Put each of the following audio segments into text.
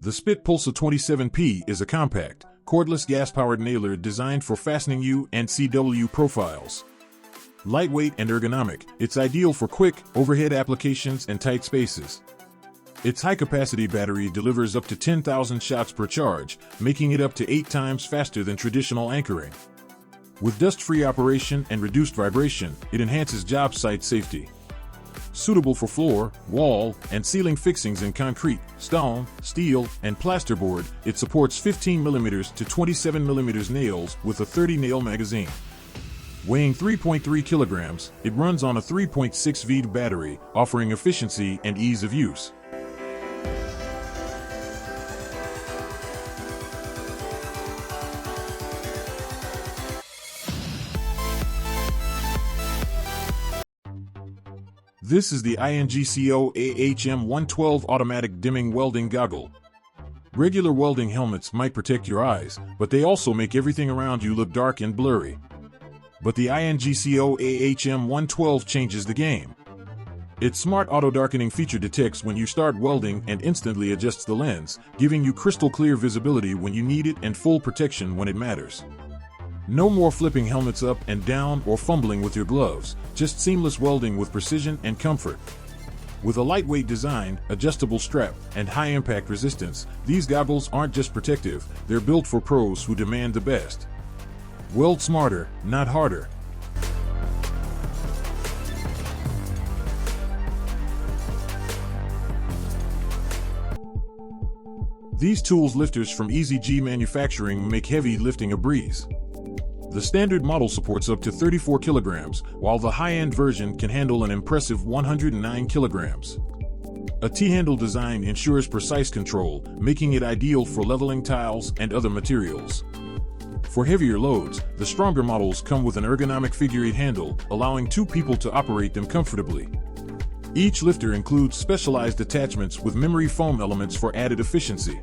The Spit PULSA 27P is a compact, cordless gas-powered nailer designed for fastening U and CW profiles. Lightweight and ergonomic, it's ideal for quick, overhead applications and tight spaces. Its high-capacity battery delivers up to 10,000 shots per charge, making it up to 8 times faster than traditional anchoring. With dust-free operation and reduced vibration, it enhances job site safety. Suitable for floor, wall, and ceiling fixings in concrete, stone, steel, and plasterboard, it supports 15mm to 27mm nails with a 30-nail magazine. Weighing 3.3 kilograms, it runs on a 3.6V battery, offering efficiency and ease of use. This is the INGCO AHM-112 Automatic Dimming Welding Goggle. Regular welding helmets might protect your eyes, but they also make everything around you look dark and blurry. But the INGCO AHM-112 changes the game. Its smart auto-darkening feature detects when you start welding and instantly adjusts the lens, giving you crystal clear visibility when you need it and full protection when it matters. No more flipping helmets up and down or fumbling with your gloves, just seamless welding with precision and comfort. With a lightweight design, adjustable strap, and high impact resistance, these goggles aren't just protective, they're built for pros who demand the best. Weld smarter, not harder. These tools lifters from EasyG Manufacturing make heavy lifting a breeze. The standard model supports up to 34 kilograms, while the high-end version can handle an impressive 109 kilograms. A T-handle design ensures precise control, making it ideal for leveling tiles and other materials. For heavier loads, the stronger models come with an ergonomic figure-8 handle, allowing 2 people to operate them comfortably. Each lifter includes specialized attachments with memory foam elements for added efficiency.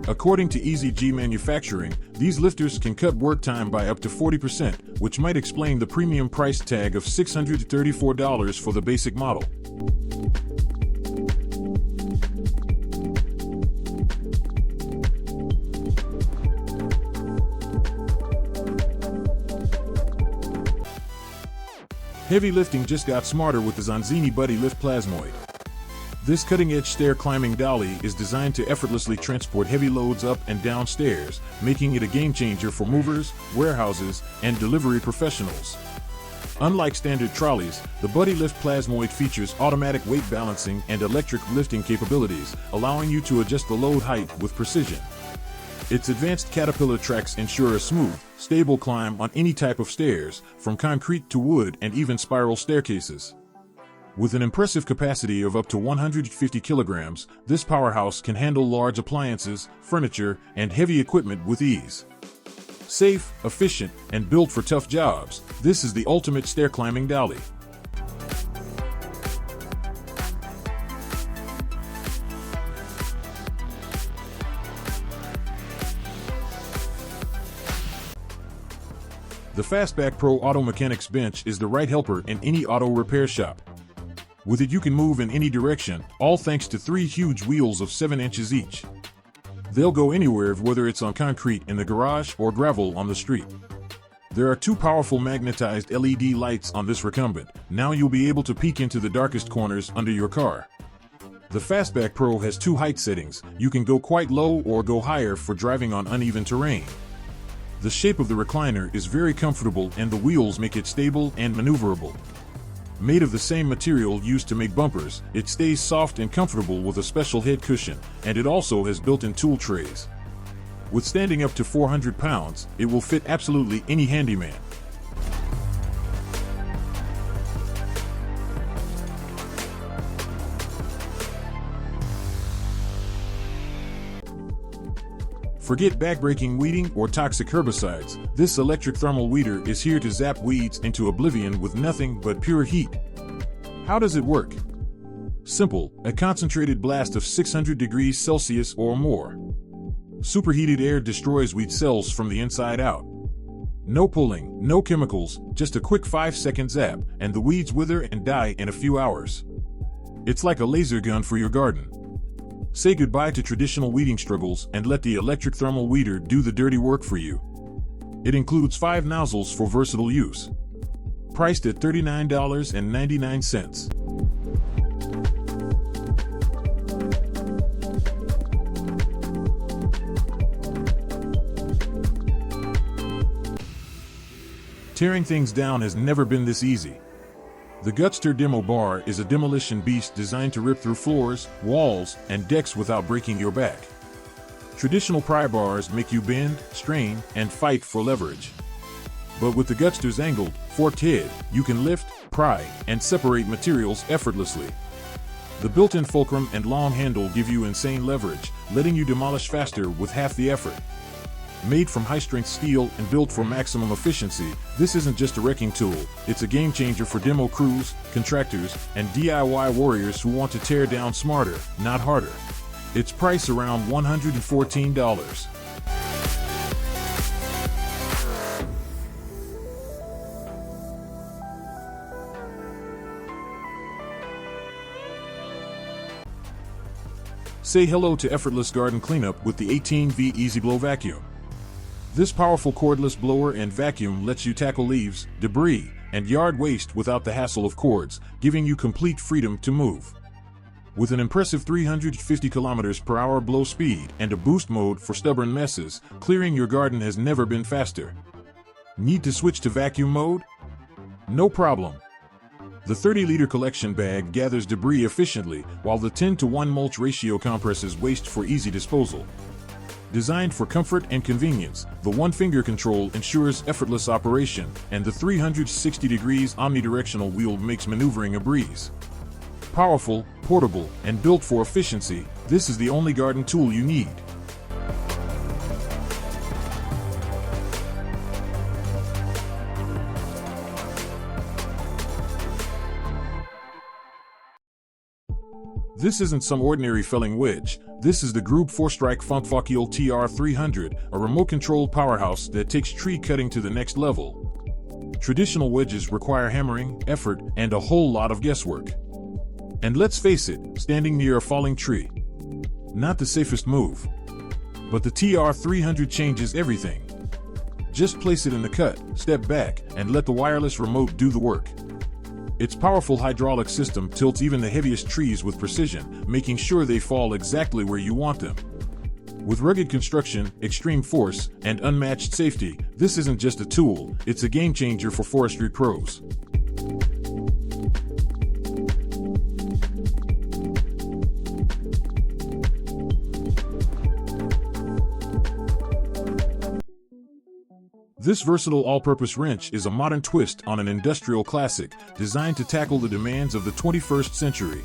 According to EasyG Manufacturing, these lifters can cut work time by up to 40%, which might explain the premium price tag of $634 for the basic model. Heavy lifting just got smarter with the Zonzini Buddy Lift Plasmoid. This cutting-edge stair-climbing dolly is designed to effortlessly transport heavy loads up and down stairs, making it a game-changer for movers, warehouses, and delivery professionals. Unlike standard trolleys, the Buddy Lift Plasmoid features automatic weight balancing and electric lifting capabilities, allowing you to adjust the load height with precision. Its advanced caterpillar tracks ensure a smooth, stable climb on any type of stairs, from concrete to wood and even spiral staircases. With an impressive capacity of up to 150 kilograms, this powerhouse can handle large appliances, furniture, and heavy equipment with ease. Safe, efficient, and built for tough jobs, this is the ultimate stair-climbing dolly. The Fastback Pro Auto Mechanics Bench is the right helper in any auto repair shop. With it you can move in any direction, all thanks to 3 huge wheels of 7 inches each. They'll go anywhere, whether it's on concrete in the garage or gravel on the street. There are 2 powerful magnetized LED lights on this recumbent. Now you'll be able to peek into the darkest corners under your car. The Fastback Pro has 2 height settings. You can go quite low or go higher for driving on uneven terrain. The shape of the recliner is very comfortable and the wheels make it stable and maneuverable. Made of the same material used to make bumpers, it stays soft and comfortable with a special head cushion, and it also has built-in tool trays. With standing up to 400 pounds, it will fit absolutely any handyman. Forget backbreaking weeding or toxic herbicides. This electric thermal weeder is here to zap weeds into oblivion with nothing but pure heat. How does it work? Simple, a concentrated blast of 600 degrees Celsius or more. Superheated air destroys weed cells from the inside out. No pulling, no chemicals, just a quick 5-second zap, and the weeds wither and die in a few hours. It's like a laser gun for your garden. Say goodbye to traditional weeding struggles and let the electric thermal weeder do the dirty work for you. It includes 5 nozzles for versatile use. Priced at $39.99. Tearing things down has never been this easy. The Gutster Demo Bar is a demolition beast designed to rip through floors, walls, and decks without breaking your back. Traditional pry bars make you bend, strain, and fight for leverage. But with the Gutster's angled, forked head, you can lift, pry, and separate materials effortlessly. The built-in fulcrum and long handle give you insane leverage, letting you demolish faster with half the effort. Made from high-strength steel and built for maximum efficiency, this isn't just a wrecking tool, it's a game-changer for demo crews, contractors, and DIY warriors who want to tear down smarter, not harder. Its price around $114. Say hello to effortless garden cleanup with the 18V EasiBlow vacuum. This powerful cordless blower and vacuum lets you tackle leaves, debris, and yard waste without the hassle of cords, giving you complete freedom to move. With an impressive 350 km/h blow speed and a boost mode for stubborn messes, clearing your garden has never been faster. Need to switch to vacuum mode? No problem. The 30-liter collection bag gathers debris efficiently, while the 10-to-1 mulch ratio compresses waste for easy disposal. Designed for comfort and convenience, the one-finger control ensures effortless operation, and the 360 degrees omnidirectional wheel makes maneuvering a breeze. Powerful, portable, and built for efficiency, this is the only garden tool you need. This isn't some ordinary felling wedge. This is the Grube Forstreich Funk-Fällkeil TR300, a remote-controlled powerhouse that takes tree cutting to the next level. Traditional wedges require hammering, effort, and a whole lot of guesswork. And let's face it, standing near a falling tree, not the safest move. But the TR300 changes everything. Just place it in the cut, step back, and let the wireless remote do the work. Its powerful hydraulic system tilts even the heaviest trees with precision, making sure they fall exactly where you want them. With rugged construction, extreme force, and unmatched safety, this isn't just a tool, it's a game changer for forestry pros. This versatile all-purpose wrench is a modern twist on an industrial classic, designed to tackle the demands of the 21st century.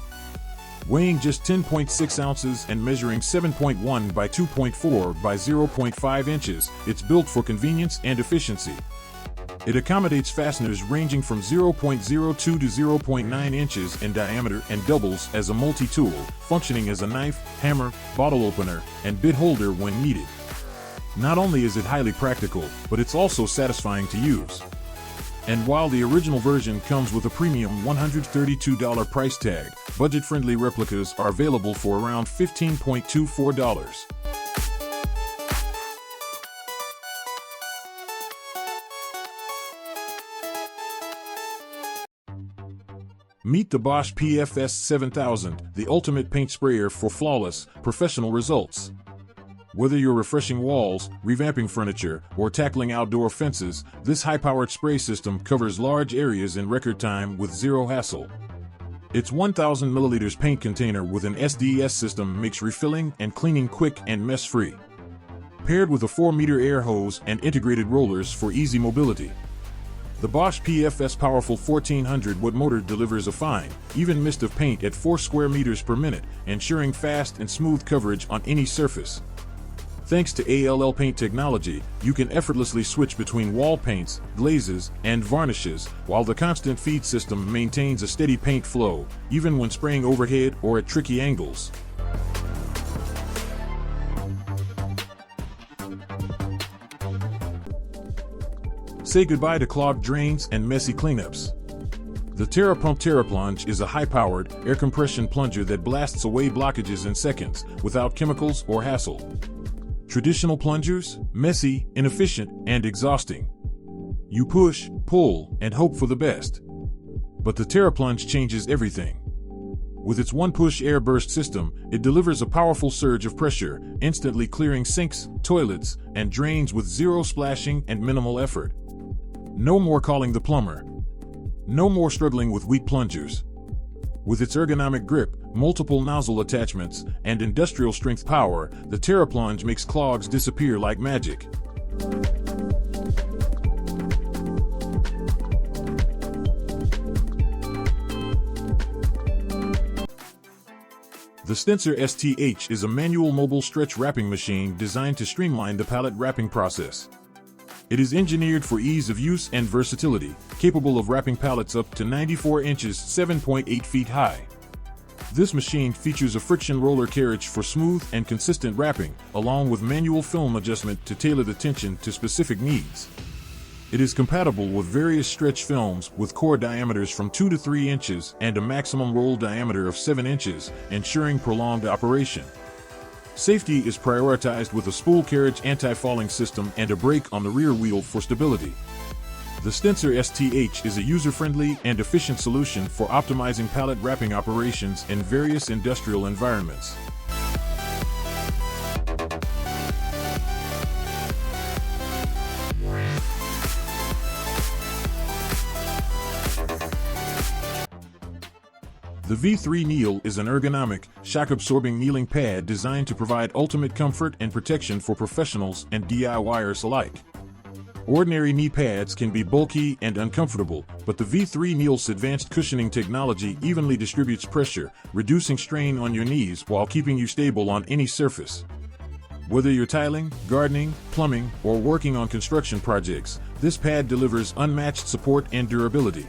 Weighing just 10.6 ounces and measuring 7.1 by 2.4 by 0.5 inches, it's built for convenience and efficiency. It accommodates fasteners ranging from 0.02 to 0.9 inches in diameter and doubles as a multi-tool, functioning as a knife, hammer, bottle opener, and bit holder when needed. Not only is it highly practical, but it's also satisfying to use. And while the original version comes with a premium $132 price tag, budget-friendly replicas are available for around $15.24. Meet the Bosch PFS 7000, the ultimate paint sprayer for flawless, professional results. Whether you're refreshing walls, revamping furniture, or tackling outdoor fences, this high-powered spray system covers large areas in record time with zero hassle. Its 1,000 milliliters paint container with an SDS system makes refilling and cleaning quick and mess-free. Paired with a 4-meter air hose and integrated rollers for easy mobility. The Bosch PFS powerful 1400-watt motor delivers a fine, even mist of paint at 4 square meters per minute, ensuring fast and smooth coverage on any surface. Thanks to ALL paint technology, you can effortlessly switch between wall paints, glazes, and varnishes, while the constant feed system maintains a steady paint flow, even when spraying overhead or at tricky angles. Say goodbye to clogged drains and messy cleanups. The TERAPLUNGE is a high-powered, air compression plunger that blasts away blockages in seconds, without chemicals or hassle. Traditional plungers? Messy, inefficient, and exhausting. You push, pull, and hope for the best. But the TERAPLUNGE changes everything. With its one-push air burst system, it delivers a powerful surge of pressure, instantly clearing sinks, toilets, and drains with zero splashing and minimal effort. No more calling the plumber. No more struggling with weak plungers. With its ergonomic grip, multiple nozzle attachments, and industrial strength power, the TERAPLUNGE makes clogs disappear like magic. The XTENSER Sth is a manual mobile stretch wrapping machine designed to streamline the pallet wrapping process. It is engineered for ease of use and versatility, capable of wrapping pallets up to 94 inches (7.8 feet) high. This machine features a friction roller carriage for smooth and consistent wrapping, along with manual film adjustment to tailor the tension to specific needs. It is compatible with various stretch films with core diameters from 2 to 3 inches and a maximum roll diameter of 7 inches, ensuring prolonged operation. Safety is prioritized with a spool carriage anti-falling system and a brake on the rear wheel for stability. The XTENSER Sth is a user-friendly and efficient solution for optimizing pallet wrapping operations in various industrial environments. The V3 Kneel is an ergonomic, shock-absorbing kneeling pad designed to provide ultimate comfort and protection for professionals and DIYers alike. Ordinary knee pads can be bulky and uncomfortable, but the V3 Kneel's advanced cushioning technology evenly distributes pressure, reducing strain on your knees while keeping you stable on any surface. Whether you're tiling, gardening, plumbing, or working on construction projects, this pad delivers unmatched support and durability.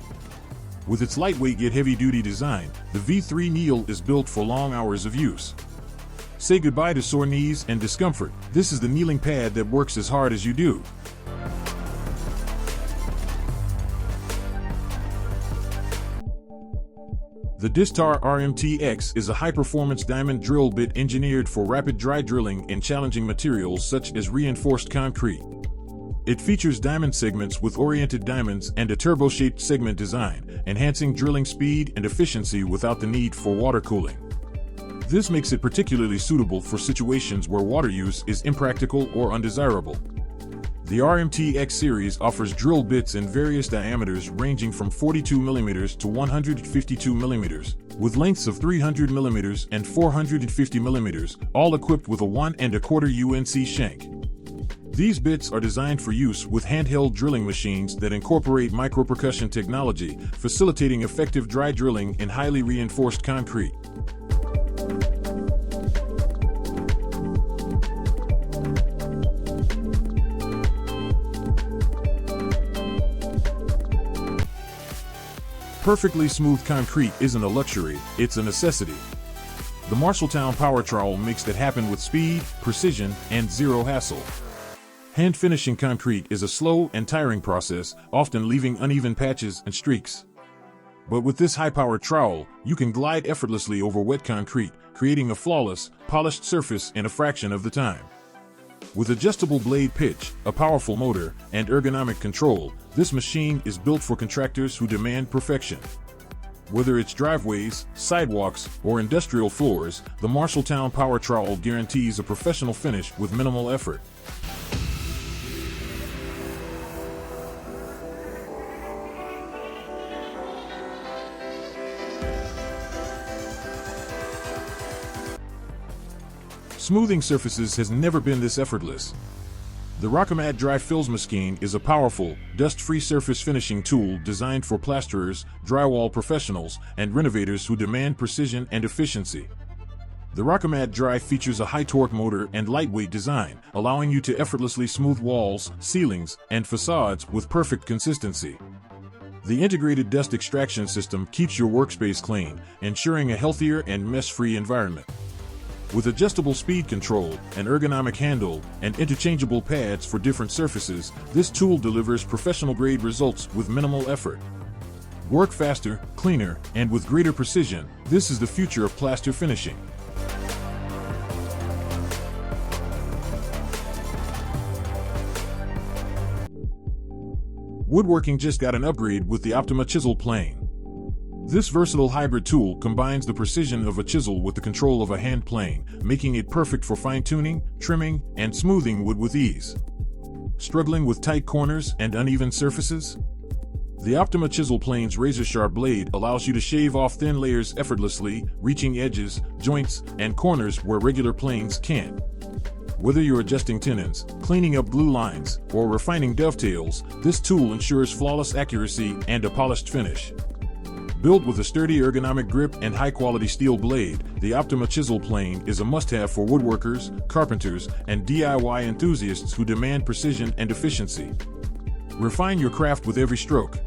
With its lightweight yet heavy-duty design, the V3 Kneel is built for long hours of use. Say goodbye to sore knees and discomfort. This is the kneeling pad that works as hard as you do. The Distar RM-TX is a high-performance diamond drill bit engineered for rapid dry drilling in challenging materials such as reinforced concrete. It features diamond segments with oriented diamonds and a turbo-shaped segment design, enhancing drilling speed and efficiency without the need for water cooling. This makes it particularly suitable for situations where water use is impractical or undesirable. The RM-TX series offers drill bits in various diameters ranging from 42 mm to 152 mm, with lengths of 300 mm and 450 mm, all equipped with a 1 1/4 UNC shank. These bits are designed for use with handheld drilling machines that incorporate micropercussion technology, facilitating effective dry drilling in highly reinforced concrete. Perfectly smooth concrete isn't a luxury, it's a necessity. The Marshalltown power trowel makes that happen with speed, precision, and zero hassle. Hand finishing concrete is a slow and tiring process, often leaving uneven patches and streaks. But with this high-powered trowel, you can glide effortlessly over wet concrete, creating a flawless, polished surface in a fraction of the time. With adjustable blade pitch, a powerful motor, and ergonomic control, this machine is built for contractors who demand perfection. Whether it's driveways, sidewalks, or industrial floors, the Marshalltown power trowel guarantees a professional finish with minimal effort. Smoothing surfaces has never been this effortless. The ROKAMAT DRY Filzmaschine is a powerful, dust-free surface finishing tool designed for plasterers, drywall professionals, and renovators who demand precision and efficiency. The ROKAMAT DRY features a high-torque motor and lightweight design, allowing you to effortlessly smooth walls, ceilings, and facades with perfect consistency. The integrated dust extraction system keeps your workspace clean, ensuring a healthier and mess-free environment. With adjustable speed control, an ergonomic handle, and interchangeable pads for different surfaces, this tool delivers professional-grade results with minimal effort. Work faster, cleaner, and with greater precision. This is the future of plaster finishing. Woodworking just got an upgrade with the OPTIMA chisel plane. This versatile hybrid tool combines the precision of a chisel with the control of a hand plane, making it perfect for fine-tuning, trimming, and smoothing wood with ease. Struggling with tight corners and uneven surfaces? The OPTIMA chisel plane's razor-sharp blade allows you to shave off thin layers effortlessly, reaching edges, joints, and corners where regular planes can't. Whether you're adjusting tenons, cleaning up glue lines, or refining dovetails, this tool ensures flawless accuracy and a polished finish. Built with a sturdy ergonomic grip and high-quality steel blade, the OPTIMA chisel plane is a must-have for woodworkers, carpenters, and DIY enthusiasts who demand precision and efficiency. Refine your craft with every stroke.